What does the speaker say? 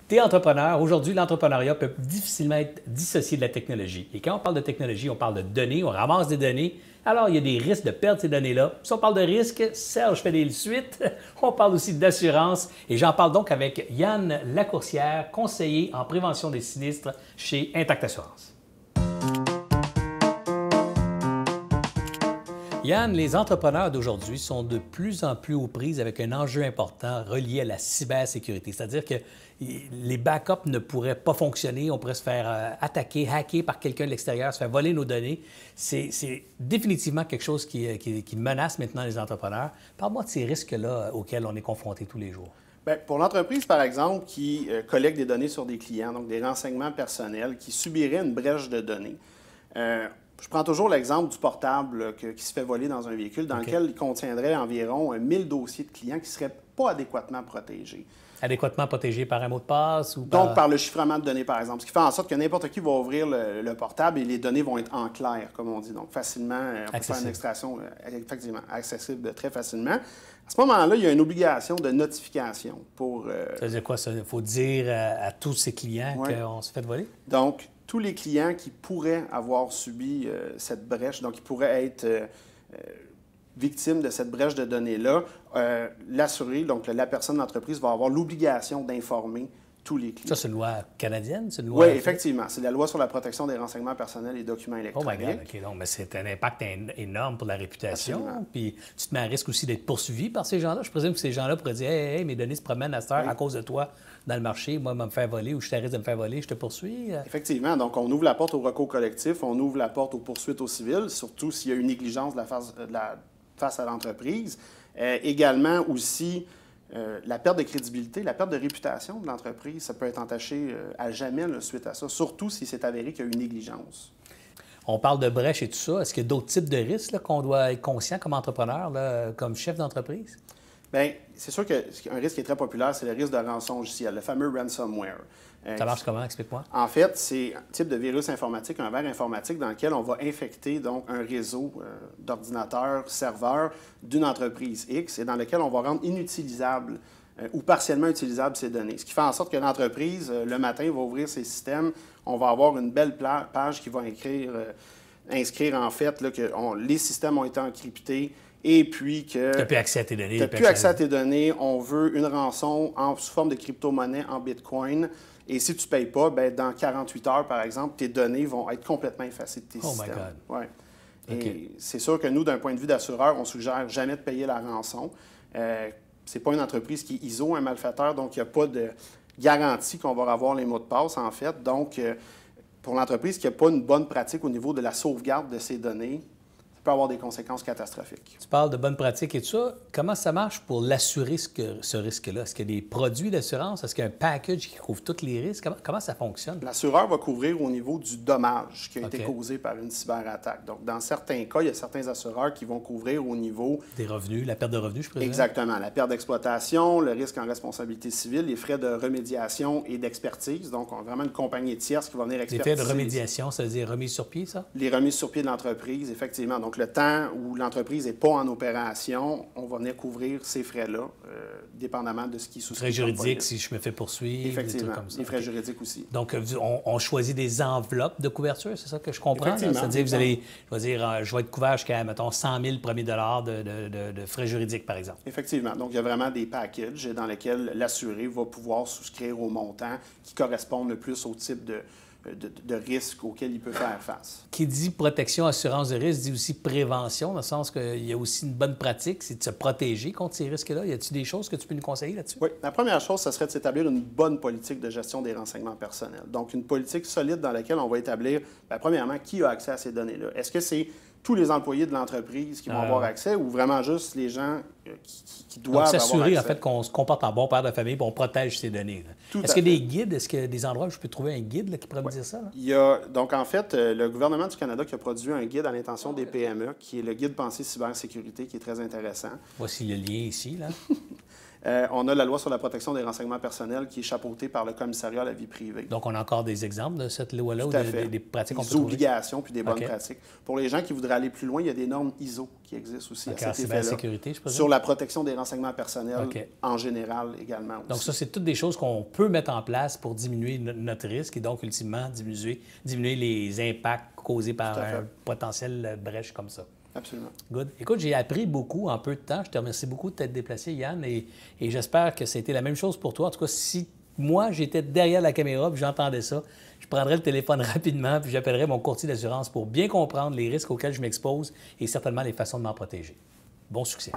Tu es entrepreneur. Aujourd'hui, l'entrepreneuriat peut difficilement être dissocié de la technologie. Et quand on parle de technologie, on parle de données, on ramasse des données. Alors, il y a des risques de perdre ces données-là. Si on parle de risques, Serge fait des suites. On parle aussi d'assurance. Et j'en parle donc avec Yann Lacourcière, conseiller en prévention des sinistres chez Intact Assurance. Yann, les entrepreneurs d'aujourd'hui sont de plus en plus aux prises avec un enjeu important relié à la cybersécurité. C'est-à-dire que les backups ne pourraient pas fonctionner, on pourrait se faire attaquer, hacker par quelqu'un de l'extérieur, se faire voler nos données. C'est définitivement quelque chose qui menace maintenant les entrepreneurs. Parle-moi de ces risques-là auxquels on est confronté tous les jours. Bien, pour l'entreprise, par exemple, qui collecte des données sur des clients, donc des renseignements personnels, qui subirait une brèche de données, je prends toujours l'exemple du portable qui se fait voler dans un véhicule dans lequel il contiendrait environ 1000 dossiers de clients qui ne seraient pas adéquatement protégés. Adéquatement protégés par un mot de passe ou Donc, par le chiffrement de données, par exemple. Ce qui fait en sorte que n'importe qui va ouvrir le portable et les données vont être en clair, comme on dit. Donc, facilement, on peut faire une extraction effectivement accessible très facilement. À ce moment-là, il y a une obligation de notification pour... Ça veut dire quoi, ça? Il faut dire à tous ces clients qu'on se fait voler? Donc, tous les clients qui pourraient avoir subi cette brèche, donc qui pourraient être victimes de cette brèche de données-là, l'assuré, donc la personne de l'entreprise, va avoir l'obligation d'informer tous les clients. Ça, c'est une loi canadienne? Une loi... Oui, effectivement. C'est la loi sur la protection des renseignements personnels et documents électroniques. Oh my God, OK. Donc, mais c'est un impact énorme pour la réputation. Absolument. Puis tu te mets à risque aussi d'être poursuivi par ces gens-là. Je présume que ces gens-là pourraient dire hey, mes données se promènent à cette heure à cause de toi dans le marché. Moi, me faire voler ou je t'arrête de me faire voler, je te poursuis. Effectivement. Donc, on ouvre la porte au recours collectif, on ouvre la porte aux poursuites au civil, surtout s'il y a une négligence face à l'entreprise. Également aussi... la perte de crédibilité, la perte de réputation de l'entreprise, ça peut être entaché à jamais suite à ça, surtout si c'est avéré qu'il y a une négligence. On parle de brèche et tout ça. Est-ce qu'il y a d'autres types de risques qu'on doit être conscient comme entrepreneur, là, comme chef d'entreprise? Bien, c'est sûr qu'un risque qui est très populaire, c'est le risque de rançon logiciel, le fameux ransomware. Ça marche comment? Explique-moi. En fait, c'est un type de virus informatique, un verre informatique dans lequel on va infecter donc un réseau d'ordinateurs, serveurs d'une entreprise X et dans lequel on va rendre inutilisable ou partiellement utilisable ces données. Ce qui fait en sorte que l'entreprise, le matin, va ouvrir ses systèmes, on va avoir une belle page qui va inscrire en fait là, que les systèmes ont été encryptés, et puis que... Tu n'as plus accès à tes données. Tu n'as plus accès à tes données. On veut une rançon sous forme de crypto-monnaie en Bitcoin. Et si tu ne payes pas, bien, dans 48 heures, par exemple, tes données vont être complètement effacées de tes systèmes. Oh my God. Ouais. Et c'est sûr que nous, d'un point de vue d'assureur, on ne suggère jamais de payer la rançon. Ce n'est pas une entreprise qui est ISO, un malfaiteur, donc il n'y a pas de garantie qu'on va avoir les mots de passe, en fait. Donc, pour l'entreprise qui n'a pas une bonne pratique au niveau de la sauvegarde de ses données, peut avoir des conséquences catastrophiques. Tu parles de bonnes pratiques et tout ça. Comment ça marche pour l'assurer ce risque-là? Est-ce qu'il y a des produits d'assurance? Est-ce qu'il y a un package qui couvre tous les risques? Comment ça fonctionne? L'assureur va couvrir au niveau du dommage qui a été causé par une cyberattaque. Donc, dans certains cas, il y a certains assureurs qui vont couvrir au niveau... Des revenus, la perte de revenus, je présume? Exactement. La perte d'exploitation, le risque en responsabilité civile, les frais de remédiation et d'expertise. Donc, on a vraiment une compagnie tierce qui va venir expertiser. Les frais de remédiation, ça veut dire remise sur pied, ça? Les remises sur pied de l'entreprise, effectivement. Donc, le temps où l'entreprise n'est pas en opération, on va venir couvrir ces frais-là, dépendamment de ce qui est souscrit. Frais juridiques, si je me fais poursuivre, effectivement, des trucs comme ça. Les frais juridiques aussi. Donc, on choisit des enveloppes de couverture, c'est ça que je comprends? C'est-à-dire que vous allez, je vais être couvert jusqu'à, mettons, 100 000 premiers dollars de frais juridiques, par exemple. Effectivement. Donc, il y a vraiment des packages dans lesquels l'assuré va pouvoir souscrire au montant qui correspondent le plus au type de risques auxquels il peut faire face. Qui dit protection, assurance de risque, dit aussi prévention, dans le sens qu'il y a aussi une bonne pratique, c'est de se protéger contre ces risques-là. Y a-t-il des choses que tu peux nous conseiller là-dessus? Oui. La première chose, ce serait de s'établir une bonne politique de gestion des renseignements personnels. Donc, une politique solide dans laquelle on va établir, premièrement, qui a accès à ces données-là. Est-ce que c'est tous les employés de l'entreprise qui vont avoir accès ou vraiment juste les gens qui doivent avoir accès? Donc, s'assurer, en fait, qu'on se comporte en bon père de famille et qu'on protège ces données. Est-ce qu'il y a des guides? Est-ce qu'il y a des endroits où je peux trouver un guide là, qui pourrait me dire ça? Là? Il y a, donc, en fait, le gouvernement du Canada qui a produit un guide à l'intention des PME, qui est le guide Pensée cybersécurité, qui est très intéressant. Voici le lien ici, là. On a la loi sur la protection des renseignements personnels qui est chapeautée par le commissariat à la vie privée. Donc, on a encore des exemples de cette loi-là ou des pratiques qu'on peut trouver? Des obligations puis des bonnes pratiques. Pour les gens qui voudraient aller plus loin, il y a des normes ISO qui existent aussi Donc, à en cet effet-là. cybersécurité, je présume? Sur la protection des renseignements personnels OK. en général également aussi. Donc, ça, c'est toutes des choses qu'on peut mettre en place pour diminuer notre risque et donc, ultimement, diminuer les impacts causés par un potentiel brèche comme ça. Absolument. Good. Écoute, j'ai appris beaucoup en peu de temps. Je te remercie beaucoup de t'être déplacé, Yann, et j'espère que c'était la même chose pour toi. En tout cas, si moi, j'étais derrière la caméra et j'entendais ça, je prendrais le téléphone rapidement puis j'appellerais mon courtier d'assurance pour bien comprendre les risques auxquels je m'expose et certainement les façons de m'en protéger. Bon succès.